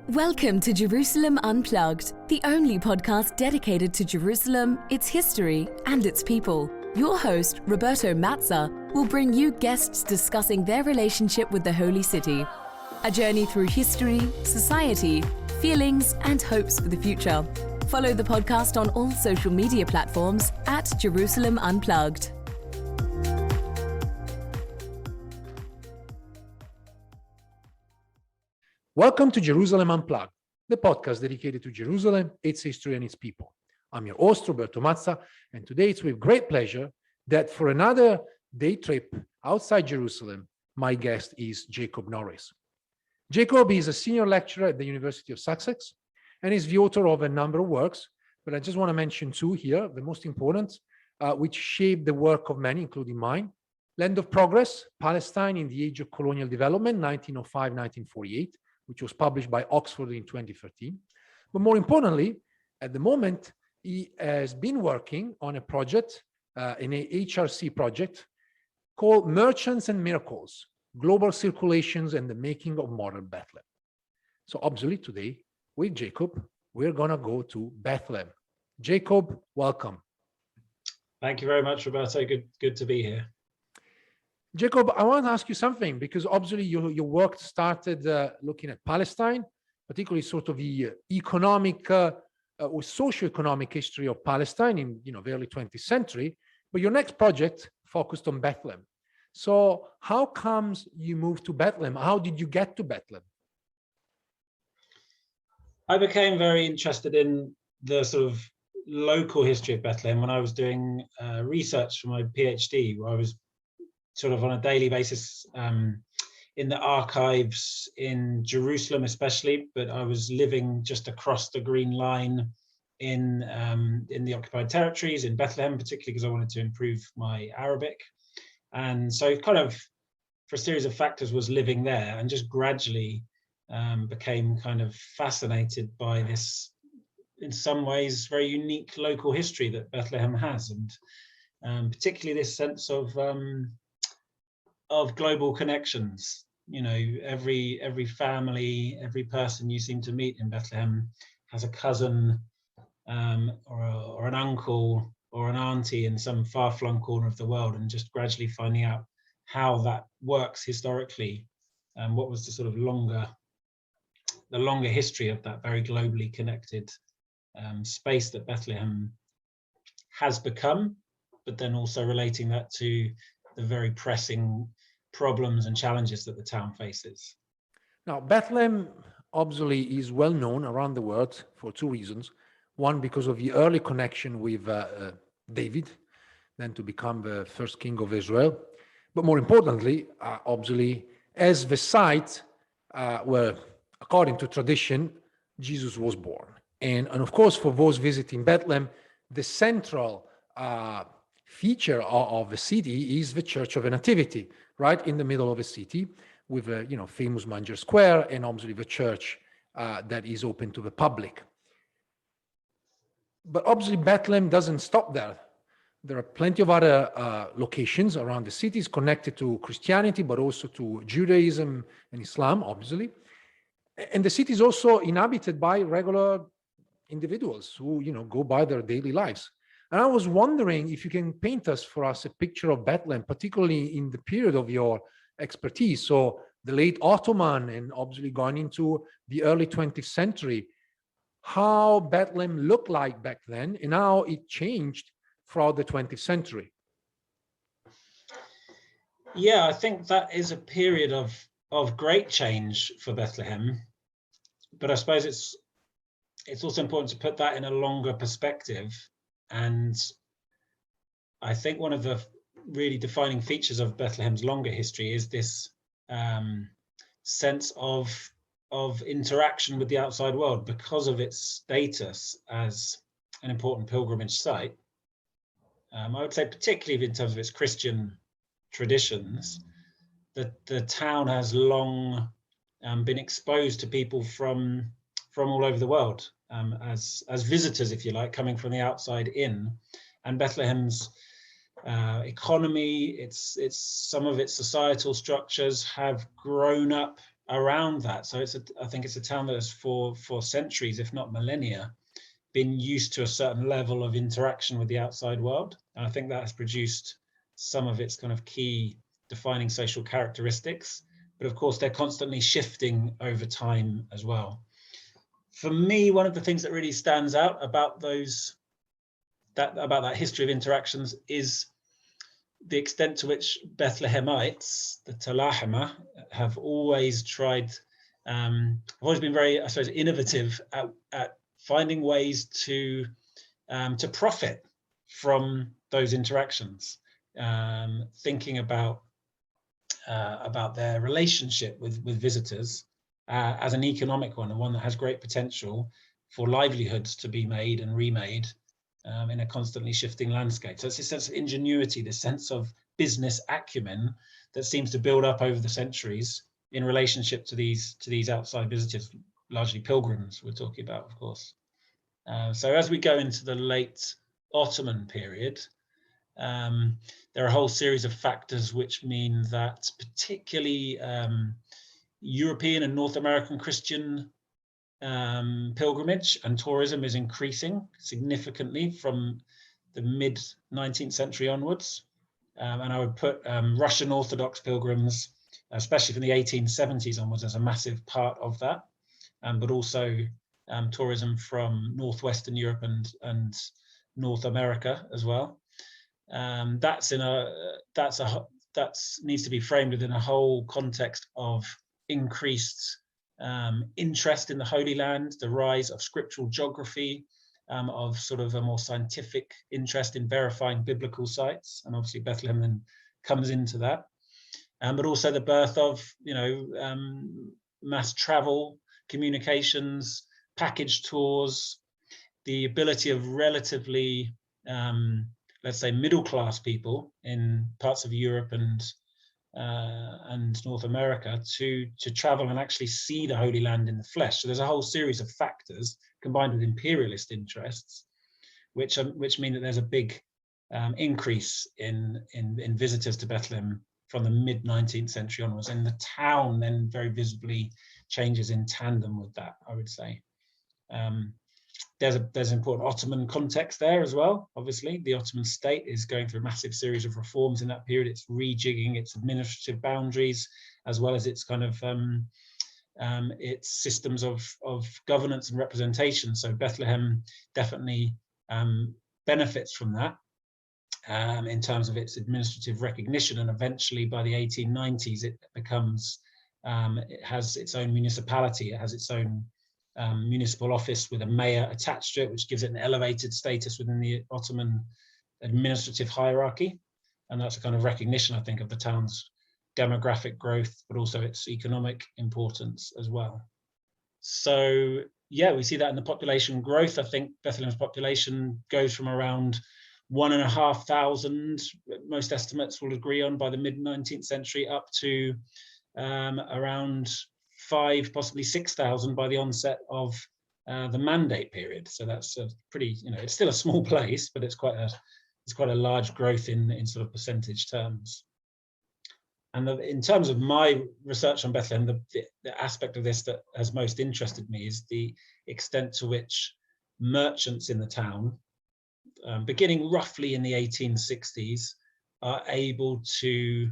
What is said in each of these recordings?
Welcome to Jerusalem Unplugged, the only podcast dedicated to Jerusalem, its history, and its people. Your host, Roberto Mazza, will bring you guests discussing their relationship with the Holy City. A journey through history, society, feelings, and hopes for the future. Follow the podcast on all social media platforms at Jerusalem Unplugged. Welcome to Jerusalem Unplugged, the podcast dedicated to Jerusalem, its history, and its people. I'm your host, Roberto Mazza, and today it's with great pleasure that for another day trip outside Jerusalem, my guest is Jacob Norris. Jacob is a senior lecturer at the University of Sussex and is the author of a number of works, but I just want to mention two here, the most important, which shaped the work of many, including mine. Land of Progress, Palestine in the Age of Colonial Development, 1905-1948, which was published by Oxford in 2013. But more importantly, at the moment, he has been working on a project, an HRC project, called Merchants and Miracles, Global Circulations and the Making of Modern Bethlehem. So obviously today, with Jacob, we're gonna go to Bethlehem. Jacob, welcome. Thank you very much, Roberto. Good to be here. Jacob, I want to ask you something, because obviously your work started looking at Palestine, particularly sort of the economic or socio-economic history of Palestine in the early 20th century, but your next project focused on Bethlehem. So how comes you moved to Bethlehem? How did you get to Bethlehem? I became very interested in the sort of local history of Bethlehem when I was doing research for my PhD, where I was sort of on a daily basis in the archives in Jerusalem especially, but I was living just across the Green Line in the occupied territories, in Bethlehem, particularly because I wanted to improve my Arabic. And so kind of for a series of factors was living there, and just gradually became kind of fascinated by this, in some ways, very unique local history that Bethlehem has, and particularly this sense of global connections. Every family, every person you seem to meet in Bethlehem has a cousin or an uncle or an auntie in some far-flung corner of the world, and just gradually finding out how that works historically, and what was the sort of longer history of that very globally connected space that Bethlehem has become, but then also relating that to the very pressing problems and challenges that the town faces. Now, Bethlehem obviously is well known around the world for two reasons. One, because of the early connection with David, then to become the first king of Israel. But more importantly, obviously, as the site where, according to tradition, Jesus was born. And of course, for those visiting Bethlehem, the central feature of the city is the Church of the Nativity, right in the middle of the city, with a famous Manger Square, and obviously the church that is open to the public. But obviously Bethlehem doesn't stop there. There are plenty of other locations around the cities connected to Christianity, but also to Judaism and Islam, obviously. And the city is also inhabited by regular individuals who go by their daily lives. And I was wondering if you can paint for us a picture of Bethlehem, particularly in the period of your expertise. So the late Ottoman, and obviously going into the early 20th century, how Bethlehem looked like back then and how it changed throughout the 20th century. Yeah, I think that is a period of great change for Bethlehem. But I suppose it's also important to put that in a longer perspective. And I think one of the really defining features of Bethlehem's longer history is this sense of interaction with the outside world, because of its status as an important pilgrimage site. I would say, particularly in terms of its Christian traditions, that the town has long been exposed to people from all over the world, as visitors, if you like, coming from the outside in. And Bethlehem's economy, some of its societal structures have grown up around that. So I think it's a town that has for centuries, if not millennia, been used to a certain level of interaction with the outside world. And I think that has produced some of its kind of key defining social characteristics. But of course, they're constantly shifting over time as well. For me, one of the things that really stands out about that history of interactions is the extent to which Bethlehemites, the Talahima, have always tried, have always been very, I suppose, innovative at finding ways to profit from those interactions, thinking about their relationship with visitors as an economic one, and one that has great potential for livelihoods to be made and remade in a constantly shifting landscape. So it's this sense of ingenuity, this sense of business acumen that seems to build up over the centuries in relationship to these outside visitors, largely pilgrims we're talking about, of course. So as we go into the late Ottoman period, there are a whole series of factors which mean that particularly European and North American Christian pilgrimage and tourism is increasing significantly from the mid 19th century onwards. And I would put Russian Orthodox pilgrims, especially from the 1870s onwards, as a massive part of that, but also tourism from Northwestern Europe and North America as well. That needs to be framed within a whole context of increased interest in the Holy Land, the rise of scriptural geography, of sort of a more scientific interest in verifying biblical sites, and obviously Bethlehem then comes into that, but also the birth of mass travel, communications, package tours, the ability of relatively let's say middle-class people in parts of Europe and North America to travel and actually see the Holy Land in the flesh. So there's a whole series of factors combined with imperialist interests, which mean that there's a big increase in visitors to Bethlehem from the mid 19th century onwards, and the town then very visibly changes in tandem with that, I would say. There's an important Ottoman context there as well. Obviously, the Ottoman state is going through a massive series of reforms in that period. It's rejigging its administrative boundaries, as well as its kind of its systems of governance and representation. So Bethlehem definitely benefits from that in terms of its administrative recognition, and eventually by the 1890s, it becomes it has its own municipality. It has its own municipal office with a mayor attached to it, which gives it an elevated status within the Ottoman administrative hierarchy. And that's a kind of recognition, I think, of the town's demographic growth, but also its economic importance as well. So yeah, we see that in the population growth. I think Bethlehem's population goes from around 1,500, most estimates will agree on, by the mid 19th century, up to around 5,000, possibly 6,000 by the onset of the Mandate period. So that's a pretty, it's still a small place, but it's quite a large growth in sort of percentage terms. And in terms of my research on Bethlehem, the aspect of this that has most interested me is the extent to which merchants in the town, beginning roughly in the 1860s, are able to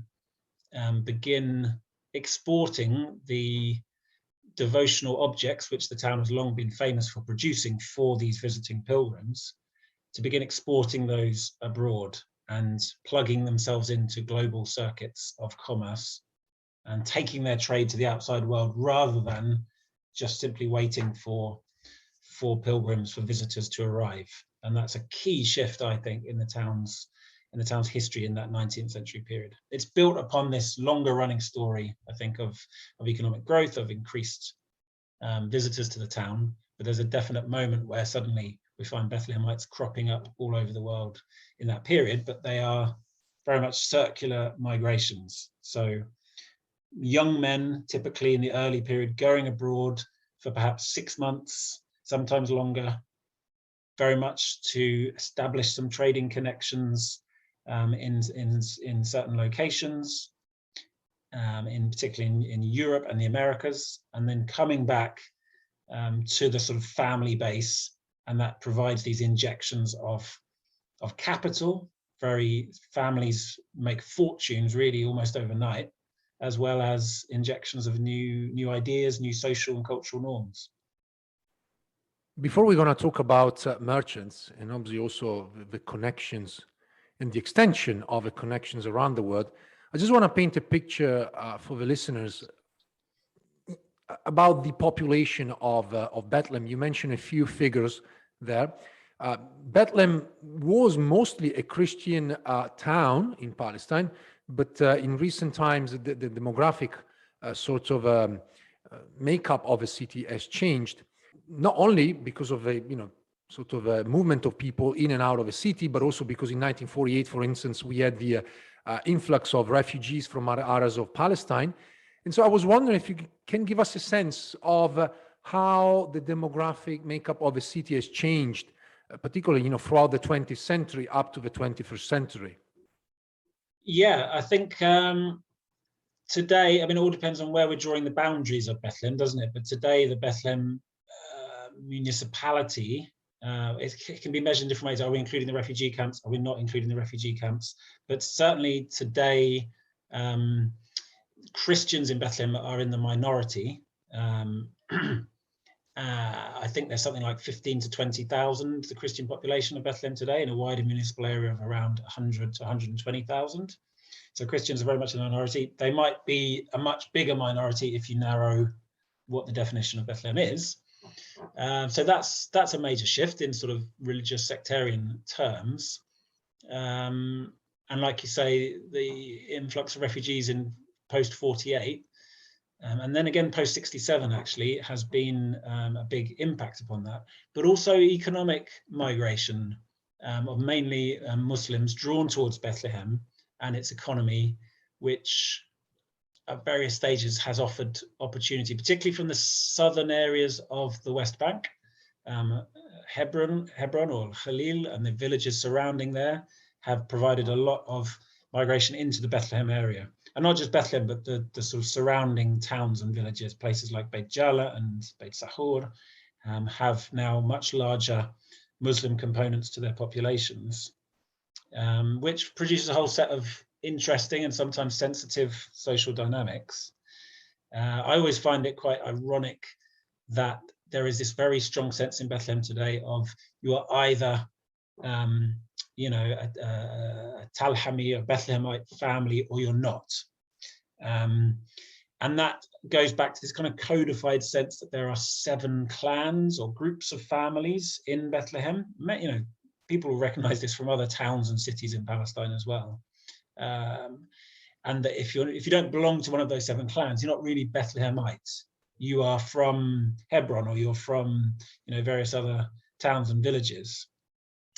begin exporting the devotional objects which the town has long been famous for producing for these visiting pilgrims, to begin exporting those abroad and plugging themselves into global circuits of commerce and taking their trade to the outside world, rather than just simply waiting for pilgrims, for visitors to arrive. And that's a key shift, I think, in the town's history in that 19th century period. It's built upon this longer running story, I think, of economic growth, of increased visitors to the town. But there's a definite moment where suddenly we find Bethlehemites cropping up all over the world in that period, but they are very much circular migrations. So young men, typically in the early period, going abroad for perhaps 6 months, sometimes longer, very much to establish some trading connections in certain locations, in particularly in Europe and the Americas, and then coming back to the sort of family base, and that provides these injections of capital. Families make fortunes really almost overnight, as well as injections of new ideas, new social and cultural norms. Before we're going to talk about merchants and obviously also the connections and the extension of the connections around the world, I just want to paint a picture for the listeners about the population of Bethlehem. You mentioned a few figures there. Bethlehem was mostly a Christian town in Palestine, but in recent times, the demographic sort of makeup of a city has changed, not only because of a sort of a movement of people in and out of a city, but also because in 1948, for instance, we had the influx of refugees from other areas of Palestine. And so I was wondering if you can give us a sense of how the demographic makeup of a city has changed, particularly throughout the 20th century up to the 21st century. Yeah, I think today, I mean, it all depends on where we're drawing the boundaries of Bethlehem, doesn't it? But today, the Bethlehem municipality, it can be measured in different ways. Are we including the refugee camps? Are we not including the refugee camps? But certainly today, Christians in Bethlehem are in the minority. I think there's something like 15 to 20,000, the Christian population of Bethlehem today, in a wider municipal area of around 100 to 120,000. So Christians are very much in the minority. They might be a much bigger minority if you narrow what the definition of Bethlehem is. So that's a major shift in sort of religious sectarian terms. And like you say, the influx of refugees in post-48, and then again post-67 actually has been a big impact upon that, but also economic migration of mainly Muslims drawn towards Bethlehem and its economy, which at various stages has offered opportunity, particularly from the southern areas of the West Bank, Hebron or Khalil and the villages surrounding there have provided a lot of migration into the Bethlehem area. And not just Bethlehem, but the sort of surrounding towns and villages, places like Beit Jala and Beit Sahur, have now much larger Muslim components to their populations, which produces a whole set of interesting and sometimes sensitive social dynamics. I always find it quite ironic that there is this very strong sense in Bethlehem today of you are either a Talhami, a Bethlehemite family, or you're not. And that goes back to this kind of codified sense that there are 7 clans or groups of families in Bethlehem. People will recognize this from other towns and cities in Palestine as well. And that if you don't belong to one of those 7 clans, you're not really Bethlehemites. You are from Hebron, or you're from various other towns and villages.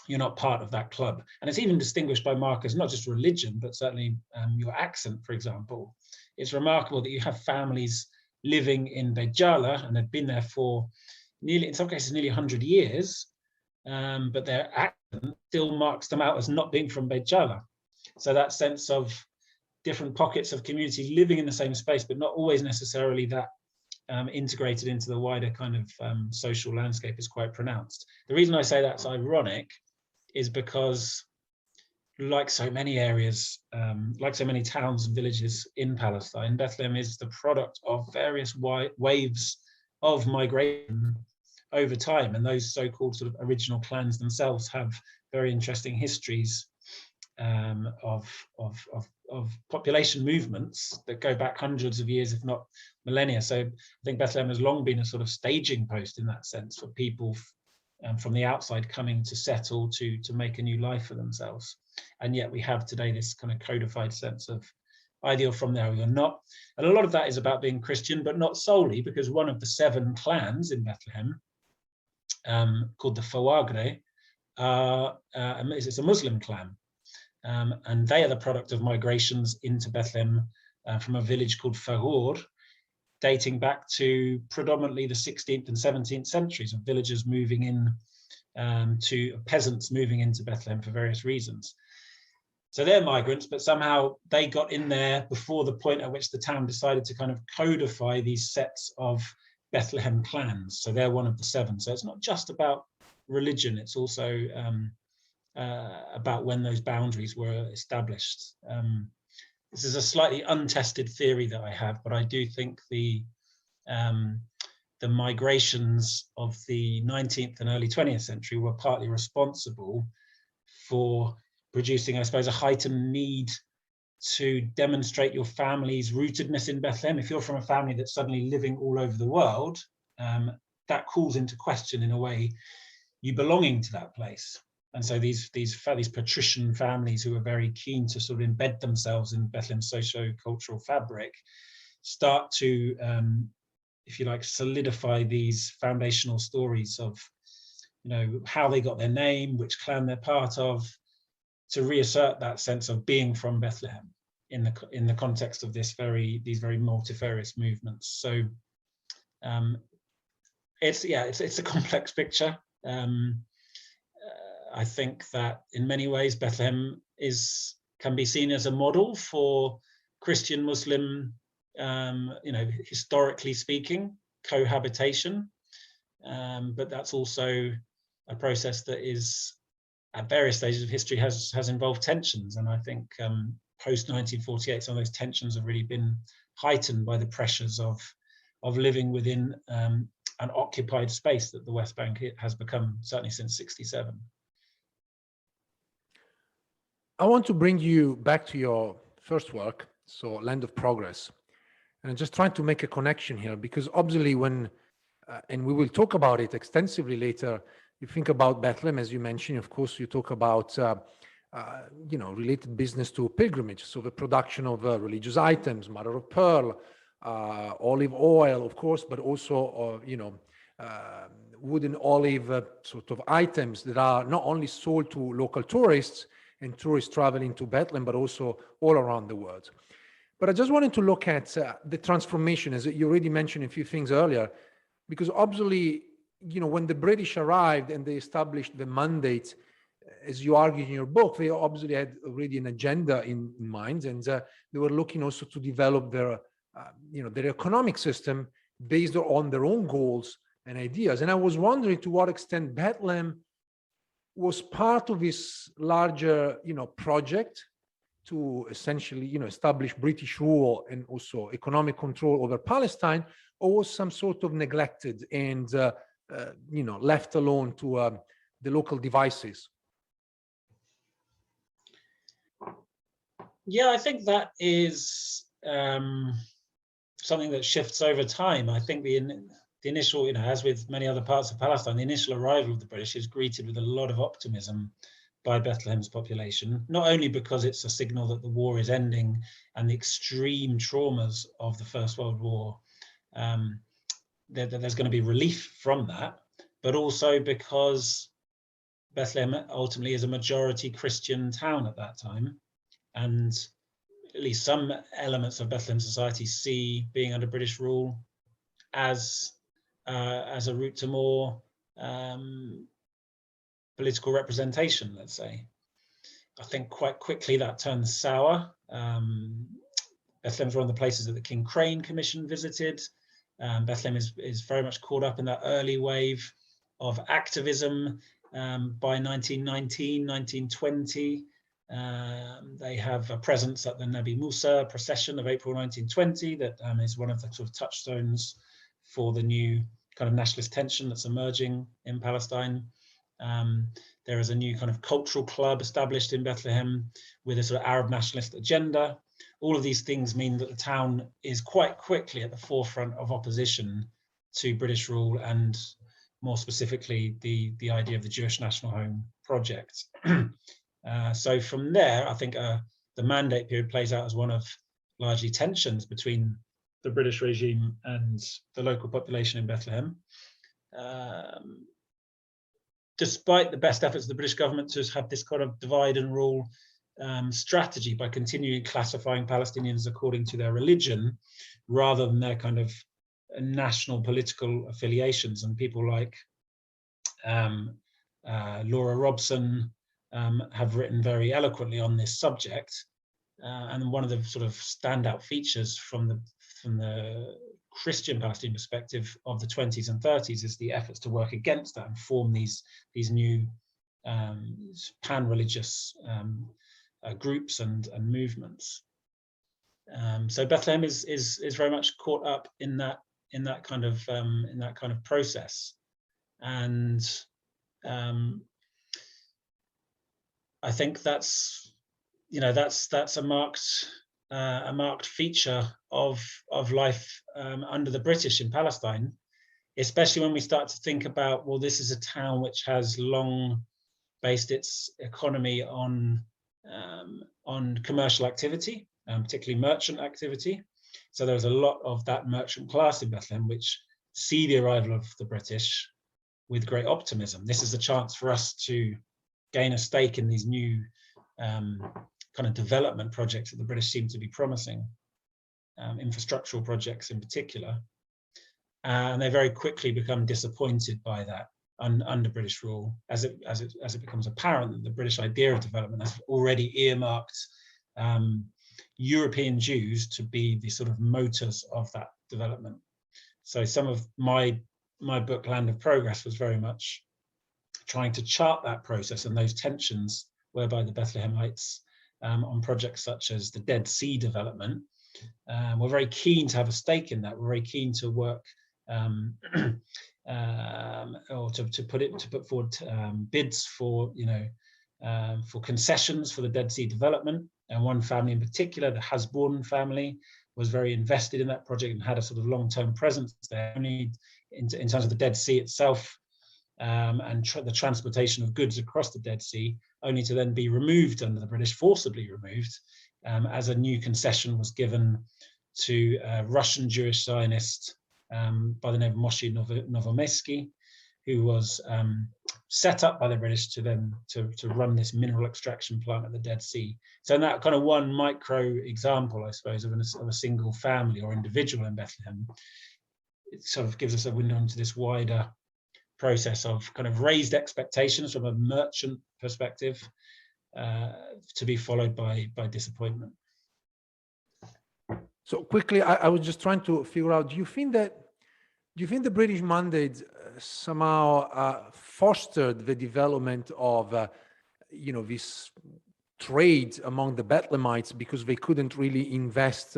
You're not part of that club. And it's even distinguished by markers, not just religion, but certainly your accent, for example. It's remarkable that you have families living in Beit Jala and have been there for in some cases, nearly 100 years, but their accent still marks them out as not being from Beit Jala. So that sense of different pockets of communities living in the same space, but not always necessarily that integrated into the wider kind of social landscape is quite pronounced. The reason I say that's ironic is because, like so many areas, like so many towns and villages in Palestine, Bethlehem is the product of various waves of migration over time. And those so-called sort of original clans themselves have very interesting histories of population movements that go back hundreds of years, if not millennia. So I think Bethlehem has long been a sort of staging post in that sense for people from the outside coming to settle, to make a new life for themselves. And yet we have today this kind of codified sense of either you're from there or you're not. And a lot of that is about being Christian, but not solely, because one of the 7 clans in Bethlehem, called the Fawagre, it's a Muslim clan. And they are the product of migrations into Bethlehem from a village called Farur, dating back to predominantly the 16th and 17th centuries, of villagers moving in, to peasants moving into Bethlehem for various reasons. So they're migrants, but somehow they got in there before the point at which the town decided to kind of codify these sets of Bethlehem clans. So they're one of the 7. So it's not just about religion, it's also about when those boundaries were established. This is a slightly untested theory that I have, but I do think the migrations of the 19th and early 20th century were partly responsible for producing, I suppose, a heightened need to demonstrate your family's rootedness in Bethlehem. If you're from a family that's suddenly living all over the world, that calls into question, in a way, you belonging to that place. And so these patrician families who are very keen to sort of embed themselves in Bethlehem's socio-cultural fabric start to, if you like, solidify these foundational stories of, how they got their name, which clan they're part of, to reassert that sense of being from Bethlehem in the context of these very multifarious movements. So it's a complex picture. I think that in many ways Bethlehem can be seen as a model for Christian Muslim, historically speaking, cohabitation, but that's also a process that is, at various stages of history, has involved tensions. And I think post 1948, some of those tensions have really been heightened by the pressures of living within an occupied space that the West Bank has become, certainly since '67. I want to bring you back to your first work, so Land of Progress. And I'm just trying to make a connection here, because obviously when, and we will talk about it extensively later, you think about Bethlehem, as you mentioned, of course, you talk about, related business to pilgrimage. So the production of religious items, mother of pearl, olive oil, of course, but also, wood and olive sort of items that are not only sold to local tourists and tourists traveling to Bethlehem, but also all around the world. But I just wanted to look at the transformation, as you already mentioned a few things earlier, because obviously, when the British arrived and they established the mandate, as you argue in your book, they obviously had already an agenda in mind, and they were looking also to develop their economic system based on their own goals and ideas. And I was wondering to what extent Bethlehem was part of this larger, project to essentially, establish British rule and also economic control over Palestine, or was some sort of neglected and left alone to the local devices? Yeah, I think that is something that shifts over time. I think the initial, as with many other parts of Palestine, the initial arrival of the British is greeted with a lot of optimism by Bethlehem's population, not only because it's a signal that the war is ending and the extreme traumas of the First World War, there's going to be relief from that, but also because Bethlehem ultimately is a majority Christian town at that time. And at least some elements of Bethlehem society see being under British rule as a route to more political representation, let's say. I think quite quickly that turns sour. Bethlehem's one of the places that the King Crane Commission visited. Bethlehem is very much caught up in that early wave of activism. By 1919, 1920, they have a presence at the Nabi Musa procession of April 1920 that is one of the sort of touchstones for the new kind of nationalist tension that's emerging in Palestine. There is a new kind of cultural club established in Bethlehem with a sort of Arab nationalist agenda. All of these things mean that the town is quite quickly at the forefront of opposition to British rule, and more specifically, the idea of the Jewish National Home project. So from there, I think the mandate period plays out as one of largely tensions between the British regime and the local population in Bethlehem. Despite the best efforts of the British government to have this kind of divide and rule strategy by continuing classifying Palestinians according to their religion rather than their kind of national political affiliations, and people like Laura Robson have written very eloquently on this subject. And one of the sort of standout features from the Christian Palestinian perspective of the 20s and 30s is the efforts to work against that and form these new pan-religious groups and movements. So Bethlehem is very much caught up in that kind of process, and I think that's a marked feature of life under the British in Palestine, especially when we start to think about, well, this is a town which has long based its economy on commercial activity, particularly merchant activity. So there's a lot of that merchant class in Bethlehem which see the arrival of the British with great optimism. This is a chance for us to gain a stake in these new kind of development projects that the British seem to be promising, infrastructural projects in particular. And they very quickly become disappointed by that under British rule, as it becomes apparent that the British idea of development has already earmarked European Jews to be the sort of motors of that development. So some of my book, Land of Progress, was very much trying to chart that process and those tensions whereby the Bethlehemites on projects such as the Dead Sea development were very keen to have a stake in that. We're very keen to work or to put forward bids for concessions for the Dead Sea development. And one family in particular, the Hasborn family, was very invested in that project and had a sort of long-term presence there, only in terms of the Dead Sea itself, and the transportation of goods across the Dead Sea, only to then be removed under the British, forcibly removed, as a new concession was given to a Russian Jewish Zionist by the name of Moshe Novomeysky, who was set up by the British to run this mineral extraction plant at the Dead Sea. So in that kind of one micro example, I suppose, of a single family or individual in Bethlehem, it sort of gives us a window into this wider process of kind of raised expectations from a merchant perspective, to be followed by disappointment. So quickly, I was just trying to figure out, do you think the British mandate somehow fostered the development of this trade among the Bethlehemites because they couldn't really invest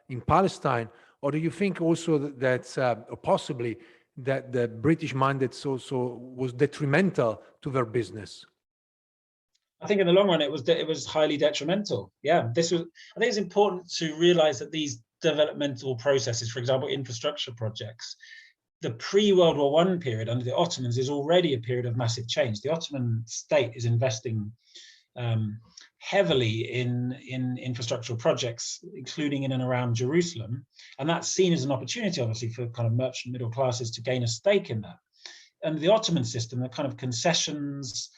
in Palestine? Or do you think also that or possibly that the British mandate also was detrimental to their business? I think in the long run, it was highly detrimental. Yeah, I think it's important to realize that these developmental processes, for example, infrastructure projects, the pre-World War I period under the Ottomans is already a period of massive change. The Ottoman state is investing heavily in infrastructural projects, including in and around Jerusalem. And that's seen as an opportunity, obviously, for kind of merchant middle classes to gain a stake in that. And the Ottoman system, the kind of concessions,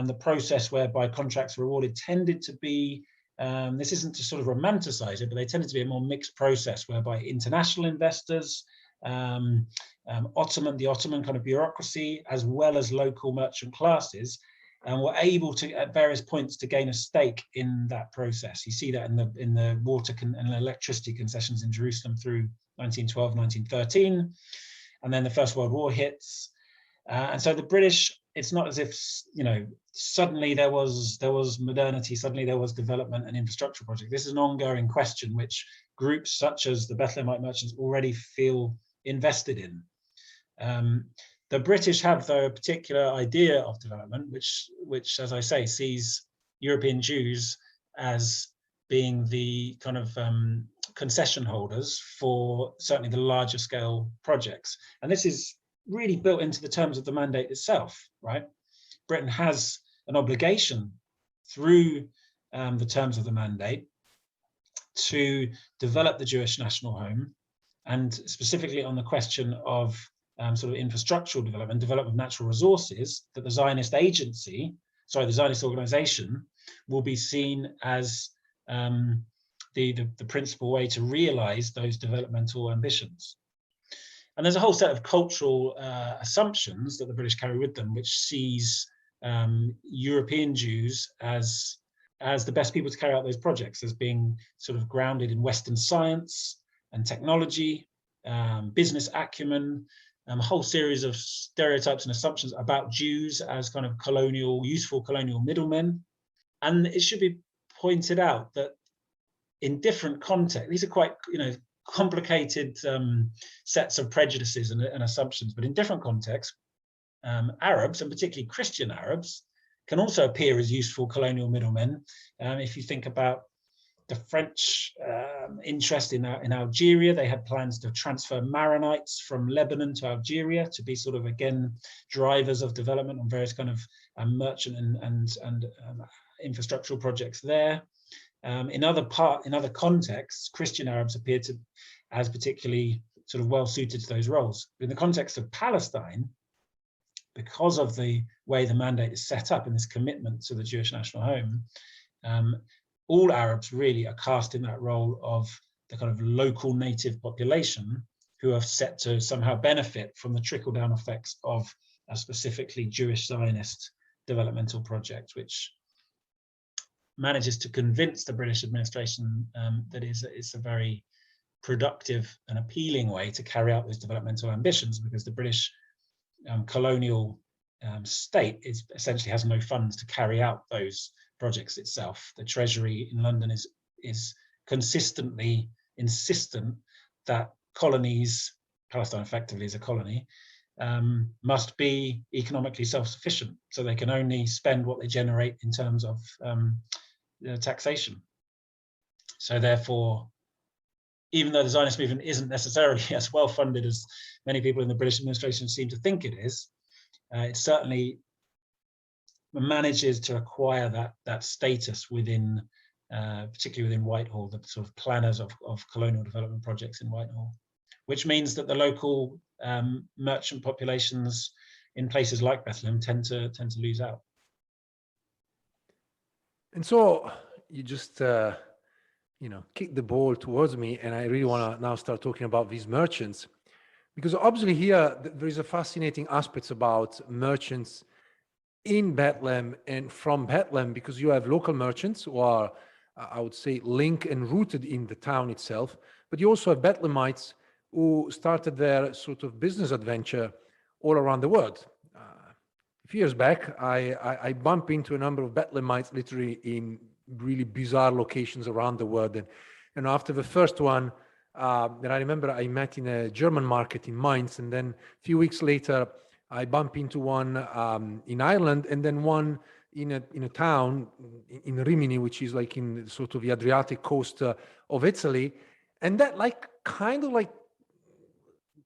the process whereby contracts were awarded tended to be, this isn't to sort of romanticize it, but they tended to be a more mixed process whereby international investors, the Ottoman kind of bureaucracy, as well as local merchant classes, were able to, at various points, to gain a stake in that process. You see that in the water and electricity concessions in Jerusalem through 1912, 1913, and then the First World War hits. And so the British, it's not as if, suddenly there was modernity, suddenly there was development and infrastructure project. This is an ongoing question which groups such as the Bethlehemite merchants already feel invested in. The British have, though, a particular idea of development, which, as I say, sees European Jews as being the kind of concession holders for certainly the larger scale projects. And this is really built into the terms of the mandate itself, right? Britain has an obligation through the terms of the mandate to develop the Jewish national home, and specifically on the question of sort of infrastructural development of natural resources, that the Zionist organization will be seen as the principal way to realize those developmental ambitions. And there's a whole set of cultural assumptions that the British carry with them, which sees European Jews as the best people to carry out those projects, as being sort of grounded in Western science and technology, business acumen, a whole series of stereotypes and assumptions about Jews as kind of useful colonial middlemen. And it should be pointed out that in different contexts, these are quite, complicated sets of prejudices and assumptions, but in different contexts, Arabs, and particularly Christian Arabs, can also appear as useful colonial middlemen. If you think about the French interest in Algeria, they had plans to transfer Maronites from Lebanon to Algeria to be sort of, again, drivers of development on various kind of merchant and infrastructural projects there. In other contexts, Christian Arabs appeared as particularly sort of well suited to those roles. But in the context of Palestine, because of the way the mandate is set up and this commitment to the Jewish national home, all Arabs really are cast in that role of the kind of local native population who are set to somehow benefit from the trickle-down effects of a specifically Jewish Zionist developmental project, which manages to convince the British administration that it's a very productive and appealing way to carry out those developmental ambitions, because the British colonial state essentially has no funds to carry out those projects itself. The Treasury in London is consistently insistent that colonies, Palestine effectively is a colony, must be economically self-sufficient, so they can only spend what they generate in terms of taxation. So therefore, even though the Zionist movement isn't necessarily as well funded as many people in the British administration seem to think it is, it certainly manages to acquire that status within, particularly within Whitehall, the sort of planners of colonial development projects in Whitehall, which means that the local merchant populations in places like Bethlehem tend to lose out. And so you just, kick the ball towards me, and I really want to now start talking about these merchants, because obviously here there is a fascinating aspect about merchants in Bethlehem and from Bethlehem, because you have local merchants who are, I would say, linked and rooted in the town itself, but you also have Bethlehemites who started their sort of business adventure all around the world. A few years back, I bumped into a number of Bethlehemites literally in really bizarre locations around the world. And after the first one, that I remember I met in a German market in Mainz, and then a few weeks later, I bumped into one in Ireland, and then one in a town in Rimini, which is like in sort of the Adriatic coast of Italy. And that kind of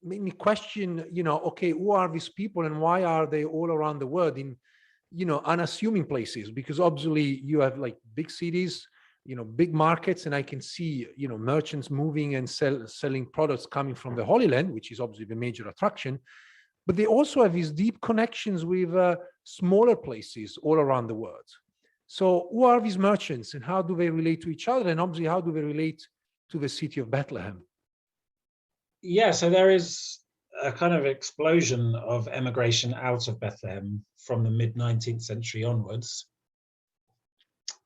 made me question, okay, who are these people and why are they all around the world in, unassuming places? Because obviously you have like big cities, big markets, and I can see, merchants moving and selling products coming from the Holy Land, which is obviously the major attraction. But they also have these deep connections with smaller places all around the world. So who are these merchants and how do they relate to each other? And obviously, how do they relate to the city of Bethlehem? Yeah, so there is a kind of explosion of emigration out of Bethlehem from the mid-19th century onwards.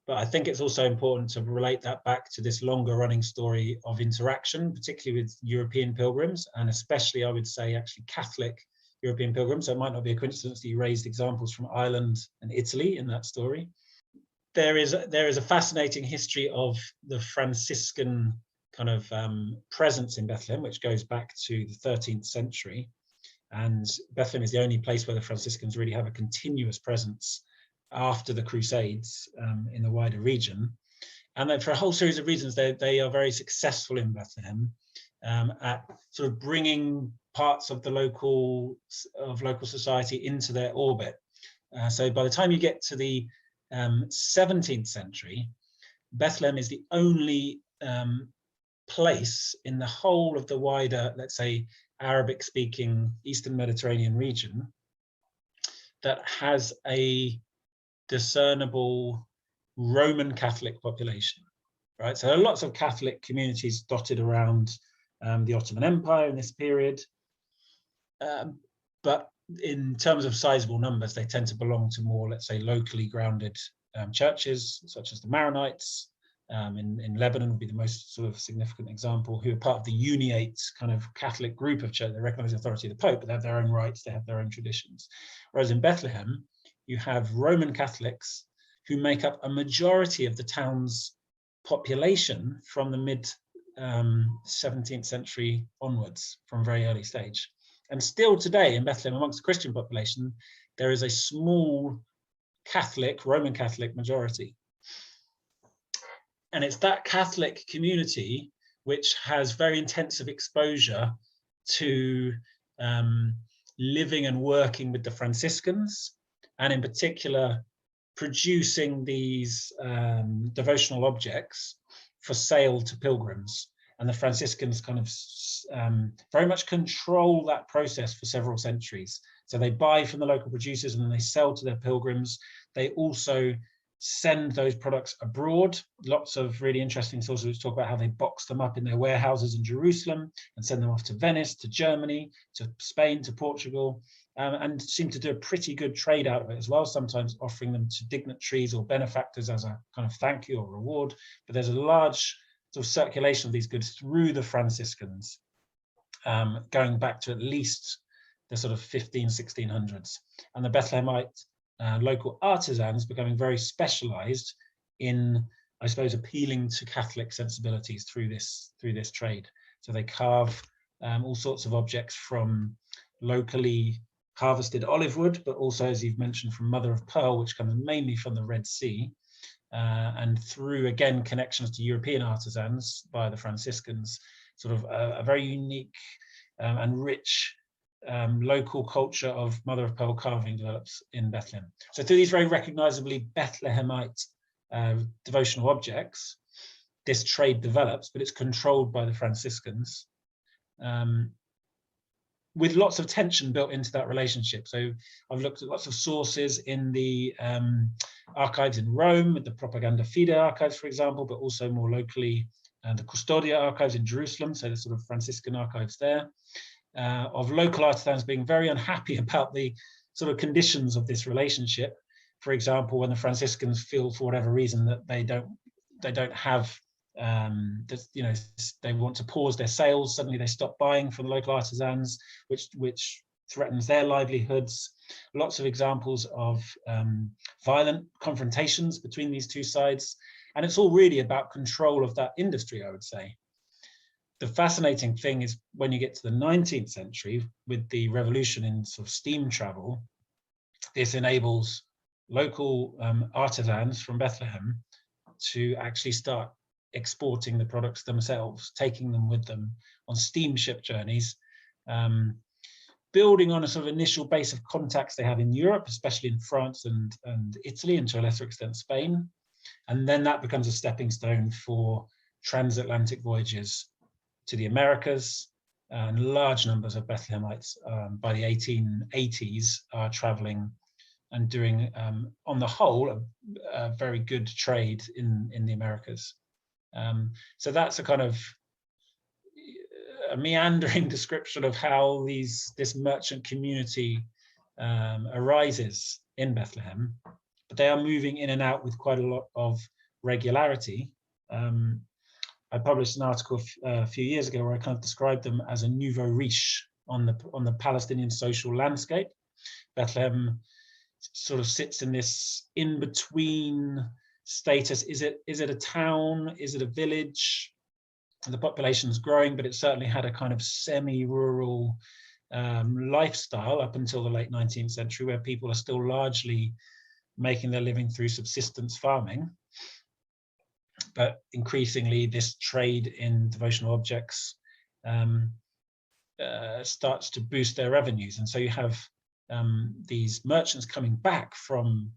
But I think it's also important to relate that back to this longer running story of interaction, particularly with European pilgrims, and especially, I would say, actually Catholic European pilgrims. So it might not be a coincidence that you raised examples from Ireland and Italy in that story. There is a fascinating history of the Franciscan kind of presence in Bethlehem, which goes back to the 13th century. And Bethlehem is the only place where the Franciscans really have a continuous presence after the Crusades in the wider region. And then for a whole series of reasons, they are very successful in Bethlehem at sort of bringing parts of the local society into their orbit. So by the time you get to the 17th century, Bethlehem is the only place in the whole of the wider, let's say, Arabic-speaking Eastern Mediterranean region that has a discernible Roman Catholic population, right? So there are lots of Catholic communities dotted around the Ottoman Empire in this period, but in terms of sizable numbers, they tend to belong to more, let's say, locally grounded churches, such as the Maronites. In Lebanon would be the most sort of significant example, who are part of the Uniate kind of Catholic group of church. They recognize the authority of the Pope, but they have their own rights, they have their own traditions. Whereas in Bethlehem, you have Roman Catholics who make up a majority of the town's population from the mid 17th century onwards, from a very early stage. And still today in Bethlehem, amongst the Christian population, there is a small Catholic, Roman Catholic majority. And it's that Catholic community which has very intensive exposure to living and working with the Franciscans, and in particular, producing these devotional objects for sale to pilgrims. And the Franciscans kind of very much control that process for several centuries. So they buy from the local producers and then they sell to their pilgrims. They also send those products abroad. Lots of really interesting sources which talk about how they box them up in their warehouses in Jerusalem and send them off to Venice, to Germany, to Spain, to Portugal, and seem to do a pretty good trade out of it as well, sometimes offering them to dignitaries or benefactors as a kind of thank you or reward. But there's a large sort of circulation of these goods through the Franciscans, going back to at least the sort of 1600s. And the Bethlehemite local artisans becoming very specialized in, I suppose, appealing to Catholic sensibilities through this trade. So they carve all sorts of objects from locally harvested olive wood, but also, as you've mentioned, from mother of pearl, which comes mainly from the Red Sea, and through, again, connections to European artisans by the Franciscans, sort of a very unique and rich local culture of mother of pearl carving develops in Bethlehem. So through these very recognizably Bethlehemite devotional objects, this trade develops, but it's controlled by the Franciscans, with lots of tension built into that relationship. So I've looked at lots of sources in the archives in Rome, with the Propaganda Fide archives, for example, but also more locally the Custodia archives in Jerusalem, so the sort of Franciscan archives there, of local artisans being very unhappy about the sort of conditions of this relationship. For example, when the Franciscans feel, for whatever reason, that they don't have, they want to pause their sales, suddenly they stop buying from the local artisans, which threatens their livelihoods. Lots of examples of violent confrontations between these two sides. And it's all really about control of that industry, I would say. The fascinating thing is when you get to the 19th century, with the revolution in sort of steam travel, this enables local artisans from Bethlehem to actually start exporting the products themselves, taking them with them on steamship journeys, building on a sort of initial base of contacts they have in Europe, especially in France and Italy, and to a lesser extent Spain. And then that becomes a stepping stone for transatlantic voyages to the Americas, and large numbers of Bethlehemites by the 1880s are traveling and doing, on the whole, a very good trade in the Americas. So that's a kind of a meandering description of how this merchant community arises in Bethlehem, but they are moving in and out with quite a lot of regularity. I published an article a few years ago where I kind of described them as a nouveau riche on the Palestinian social landscape. Bethlehem sort of sits in this in-between status. Is it a town? Is it a village? The population's growing, but it certainly had a kind of semi-rural lifestyle up until the late 19th century, where people are still largely making their living through subsistence farming. But increasingly, this trade in devotional objects starts to boost their revenues. And so you have these merchants coming back from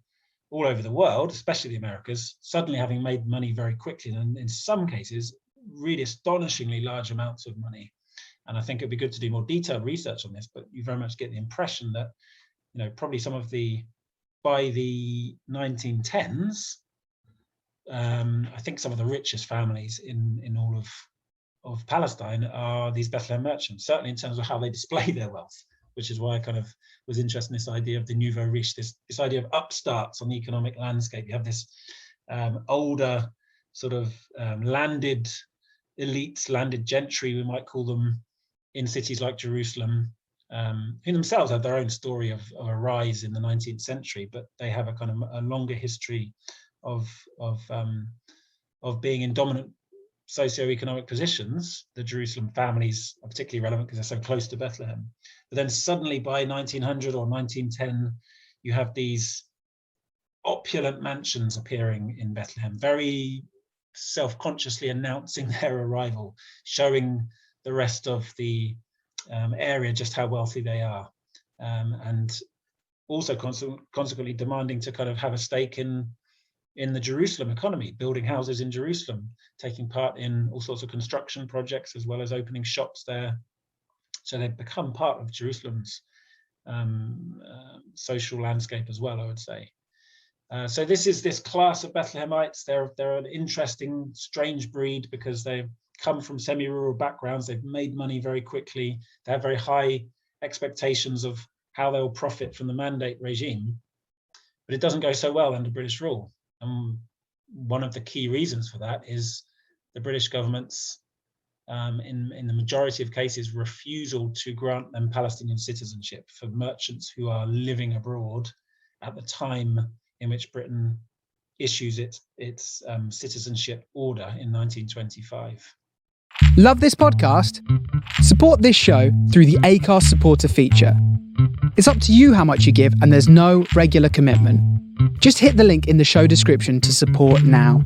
all over the world, especially the Americas, suddenly having made money very quickly, and in some cases, really astonishingly large amounts of money. And I think it'd be good to do more detailed research on this, but you very much get the impression that, probably by the 1910s, I think some of the richest families in all of Palestine are these Bethlehem merchants, certainly in terms of how they display their wealth, which is why I kind of was interested in this idea of the nouveau riche, this idea of upstarts on the economic landscape. You have this older sort of landed elites, landed gentry, we might call them, in cities like Jerusalem, who themselves have their own story of a rise in the 19th century, but they have a kind of a longer history of being in dominant socioeconomic positions. The Jerusalem families are particularly relevant because they're so close to Bethlehem. But then suddenly by 1900 or 1910, you have these opulent mansions appearing in Bethlehem, very self-consciously announcing their arrival, showing the rest of the area just how wealthy they are, and also consequently demanding to kind of have a stake in the Jerusalem economy, building houses in Jerusalem, taking part in all sorts of construction projects, as well as opening shops there. So they've become part of Jerusalem's social landscape as well, I would say. So this class of Bethlehemites. They're an interesting, strange breed because they've come from semi-rural backgrounds. They've made money very quickly. They have very high expectations of how they'll profit from the mandate regime, but it doesn't go so well under British rule. And one of the key reasons for that is the British government's, in the majority of cases, refusal to grant them Palestinian citizenship for merchants who are living abroad at the time in which Britain issues its citizenship order in 1925. Love this podcast? Support this show through the Acast supporter feature. It's up to you how much you give, and there's no regular commitment. Just hit the link in the show description to support now.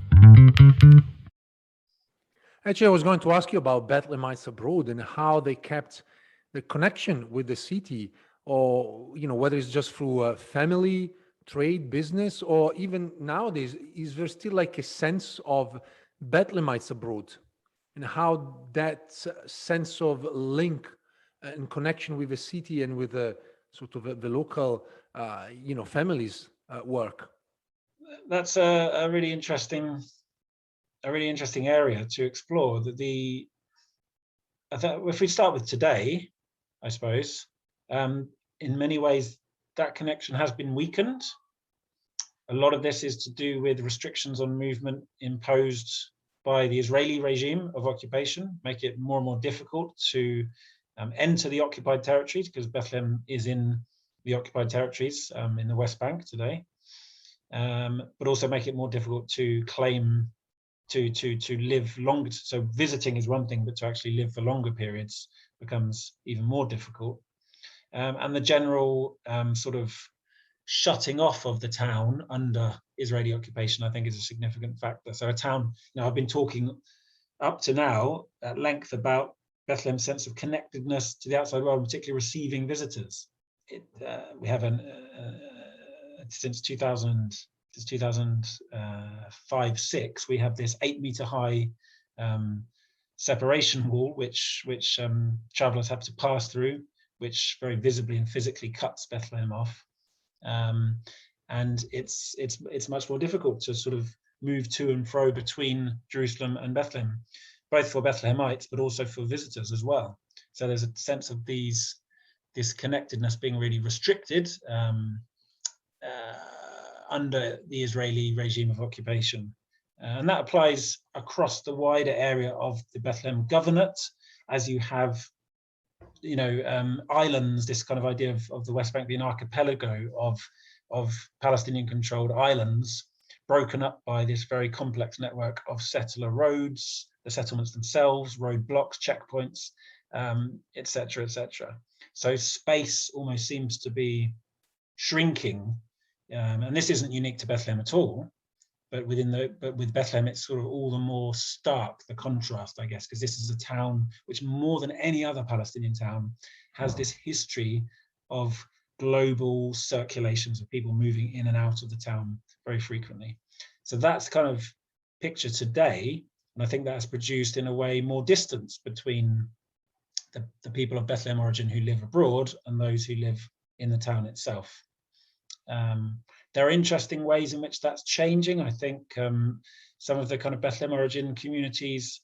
Actually, I was going to ask you about Bethlehemites abroad and how they kept the connection with the city, or whether it's just through family, trade, business, or even nowadays, is there still like a sense of Bethlehemites abroad, and how that sense of link and connection with the city and with the sort of the local, families work? That's a really interesting area to explore. If we start with today, I suppose, in many ways that connection has been weakened. A lot of this is to do with restrictions on movement imposed by the Israeli regime of occupation, make it more and more difficult to enter the occupied territories, because Bethlehem is in the occupied territories in the West Bank today, but also make it more difficult to claim to live longer. So visiting is one thing, but to actually live for longer periods becomes even more difficult. And the general sort of shutting off of the town under Israeli occupation, I think, is a significant factor. So a town, I've been talking up to now at length about Bethlehem's sense of connectedness to the outside world, particularly receiving visitors. We have since 2005-6, we have this 8-meter high separation wall, which travelers have to pass through, which very visibly and physically cuts Bethlehem off. And it's much more difficult to sort of move to and fro between Jerusalem and Bethlehem, both for Bethlehemites, but also for visitors as well. So there's a sense of this connectedness being really restricted under the Israeli regime of occupation. And that applies across the wider area of the Bethlehem Governorate, as you have islands, this kind of idea of the West Bank being an archipelago of Palestinian-controlled islands, broken up by this very complex network of settler roads, the settlements themselves, road blocks, checkpoints, etc., etc. So space almost seems to be shrinking, and this isn't unique to Bethlehem at all. But with Bethlehem, it's sort of all the more stark, the contrast, I guess, because this is a town which, more than any other Palestinian town, has this history of global circulations of people moving in and out of the town very frequently. So that's kind of picture today, and I think that's produced in a way more distance between the people of Bethlehem origin who live abroad and those who live in the town itself. There are interesting ways in which that's changing. I think some of the kind of Bethlehem origin communities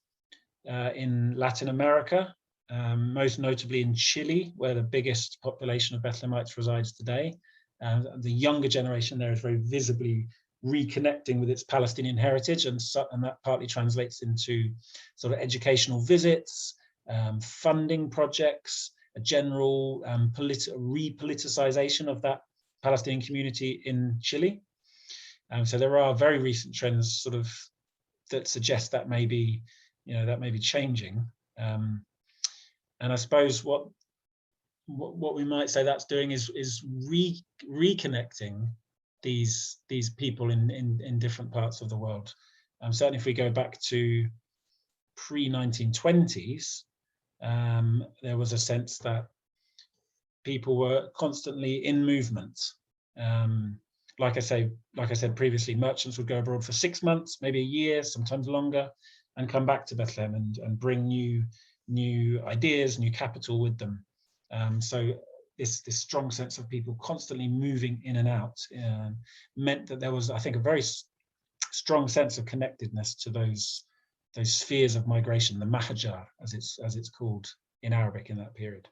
in Latin America most notably in Chile, where the biggest population of Bethlehemites resides today. The younger generation there is very visibly reconnecting with its Palestinian heritage, and that partly translates into sort of educational visits, funding projects, a general repoliticization of that Palestinian community in Chile. So there are very recent trends sort of that suggest that may be, changing. And I suppose what we might say that's doing is reconnecting these people in different parts of the world. Certainly, if we go back to pre-1920s, there was a sense that people were constantly in movement. Like I said previously, merchants would go abroad for 6 months, maybe a year, sometimes longer, and come back to Bethlehem and bring new ideas, new capital with them. So this strong sense of people constantly moving in and out meant that there was, I think, a very strong sense of connectedness to those spheres of migration, the Mahajar, as it's called in Arabic in that period.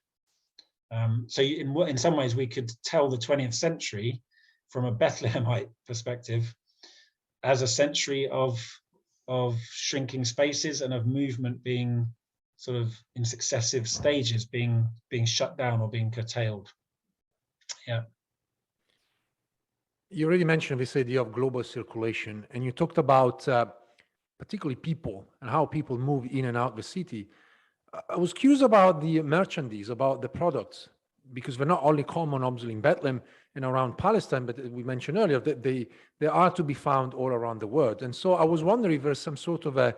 So in some ways, we could tell the 20th century from a Bethlehemite perspective as a century of shrinking spaces and of movement being sort of in successive stages being shut down or being curtailed. Yeah. You already mentioned this idea of global circulation, and you talked about particularly people and how people move in and out the city. I was curious about the merchandise, about the products, because they're not only common, obviously, in Bethlehem and around Palestine, but we mentioned earlier that they are to be found all around the world. And so I was wondering if there's some sort of a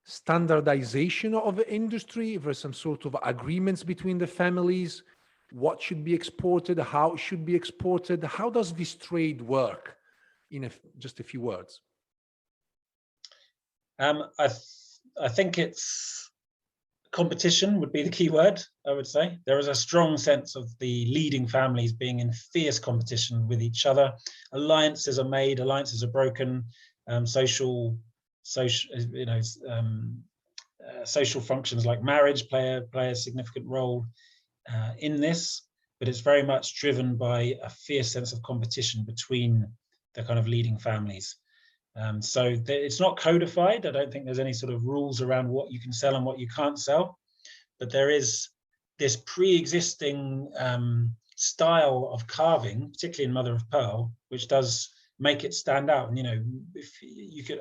standardization of the industry, if there's some sort of agreements between the families, what should be exported, how it should be exported. How does this trade work in just a few words? I think it's competition would be the key word, I would say. There is a strong sense of the leading families being in fierce competition with each other. Alliances are made, alliances are broken, social functions like marriage play a significant role in this, but it's very much driven by a fierce sense of competition between the kind of leading families. So it's not codified. I don't think there's any sort of rules around what you can sell and what you can't sell, but there is this pre-existing style of carving, particularly in mother of pearl, which does make it stand out. And if you can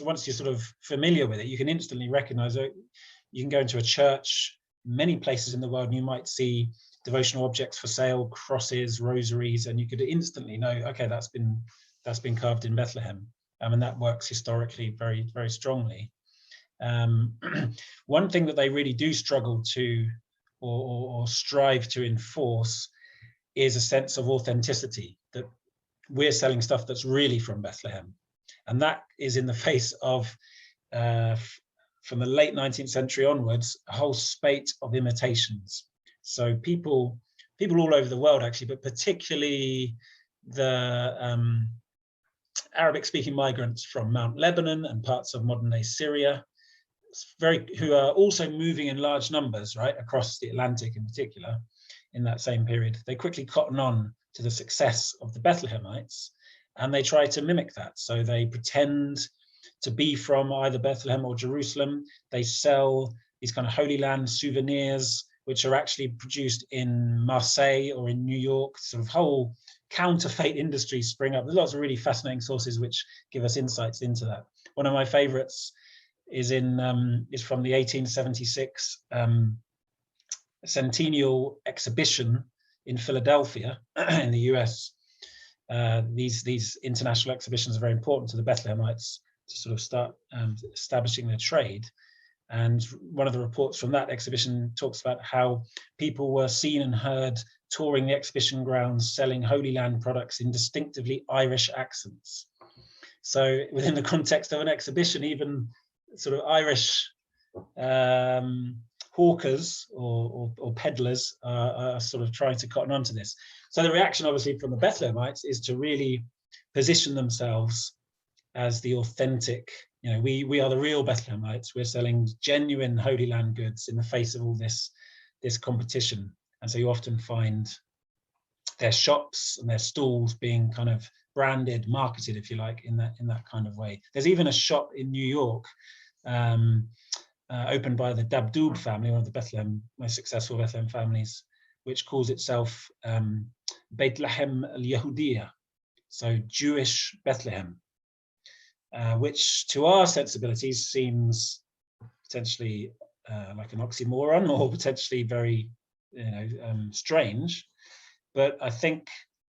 once you're sort of familiar with it, you can instantly recognize it. You can go into a church, many places in the world, and you might see devotional objects for sale, crosses, rosaries, and you could instantly know, okay, that's been carved in Bethlehem. And that works historically very, very strongly. One thing that they really do struggle to or strive to enforce is a sense of authenticity, that we're selling stuff that's really from Bethlehem. And that is in the face of, from the late 19th century onwards, a whole spate of imitations. So people all over the world, actually, but particularly the Arabic-speaking migrants from Mount Lebanon and parts of modern-day Syria, who are also moving in large numbers, right, across the Atlantic in particular, in that same period. They quickly cotton on to the success of the Bethlehemites, and they try to mimic that. So they pretend to be from either Bethlehem or Jerusalem. They sell these kind of Holy Land souvenirs, which are actually produced in Marseille or in New York. Sort of whole counterfeit industries spring up. There's lots of really fascinating sources which give us insights into that. One of my favorites is from the 1876 Centennial Exhibition in Philadelphia in the US. These international exhibitions are very important to the Bethlehemites to sort of start establishing their trade. And one of the reports from that exhibition talks about how people were seen and heard touring the exhibition grounds, selling Holy Land products in distinctively Irish accents. So within the context of an exhibition, even sort of Irish hawkers or peddlers are sort of trying to cotton onto this. So the reaction, obviously, from the Bethlehemites is to really position themselves as the authentic, we are the real Bethlehemites. We're selling genuine Holy Land goods in the face of all this competition. And so you often find their shops and their stalls being kind of branded, marketed, if you like, in that kind of way. There's even a shop in New York opened by the Dabdoub family, one of the most successful Bethlehem families, which calls itself Bethlehem al-Yahudiya, so Jewish Bethlehem, which to our sensibilities seems potentially like an oxymoron, or potentially very strange. But I think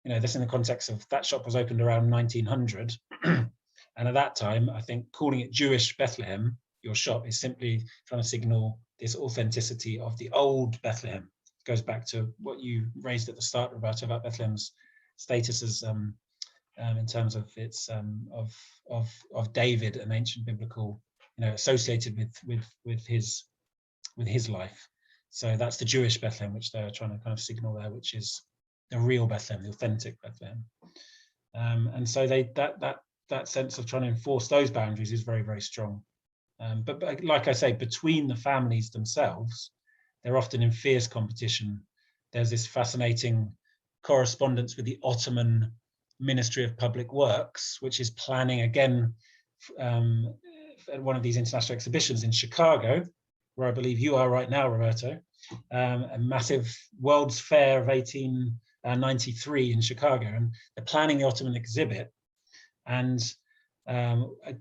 this in the context of that shop was opened around 1900, and at that time I think calling it Jewish Bethlehem, your shop, is simply trying to signal this authenticity of the old Bethlehem. It goes back to what you raised at the start, Roberto, about Bethlehem's status as in terms of its of David, an ancient biblical, associated with his life. So that's the Jewish Bethlehem, which they're trying to kind of signal there, which is the real Bethlehem, the authentic Bethlehem. And so that sense of trying to enforce those boundaries is very, very strong. But like I say, between the families themselves, they're often in fierce competition. There's this fascinating correspondence with the Ottoman Ministry of Public Works, which is planning again at one of these international exhibitions in Chicago, where I believe you are right now, Roberto, a massive World's Fair of 1893 in Chicago, and they're planning the Ottoman exhibit. And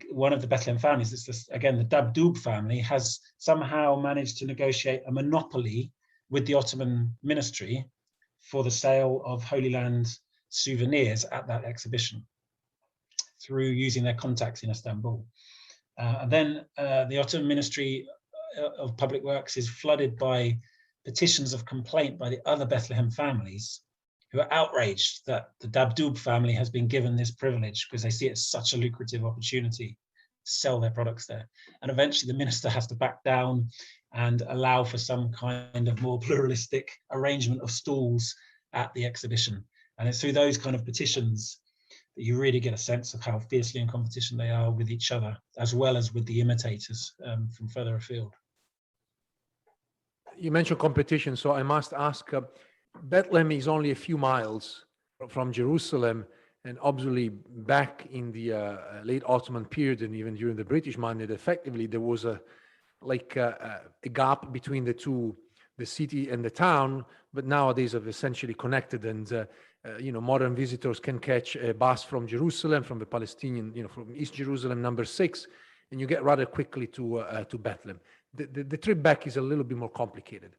one of the Bethlehem families, it's this, again, the Dabdoub family, has somehow managed to negotiate a monopoly with the Ottoman ministry for the sale of Holy Land souvenirs at that exhibition through using their contacts in Istanbul. And then the Ottoman Ministry of Public Works is flooded by petitions of complaint by the other Bethlehem families, who are outraged that the Dabdoub family has been given this privilege because they see it as such a lucrative opportunity to sell their products there. And eventually the minister has to back down and allow for some kind of more pluralistic arrangement of stalls at the exhibition. And it's through those kind of petitions that you really get a sense of how fiercely in competition they are with each other, as well as with the imitators from further afield. You mentioned competition, so I must ask, Bethlehem is only a few miles from Jerusalem, and obviously back in the late Ottoman period and even during the British mandate, effectively there was a gap between the city and the town, but nowadays have essentially connected, and modern visitors can catch a bus from Jerusalem, from the Palestinian, from East Jerusalem, number 6, and you get rather quickly to Bethlehem. The trip back is a little bit more complicated,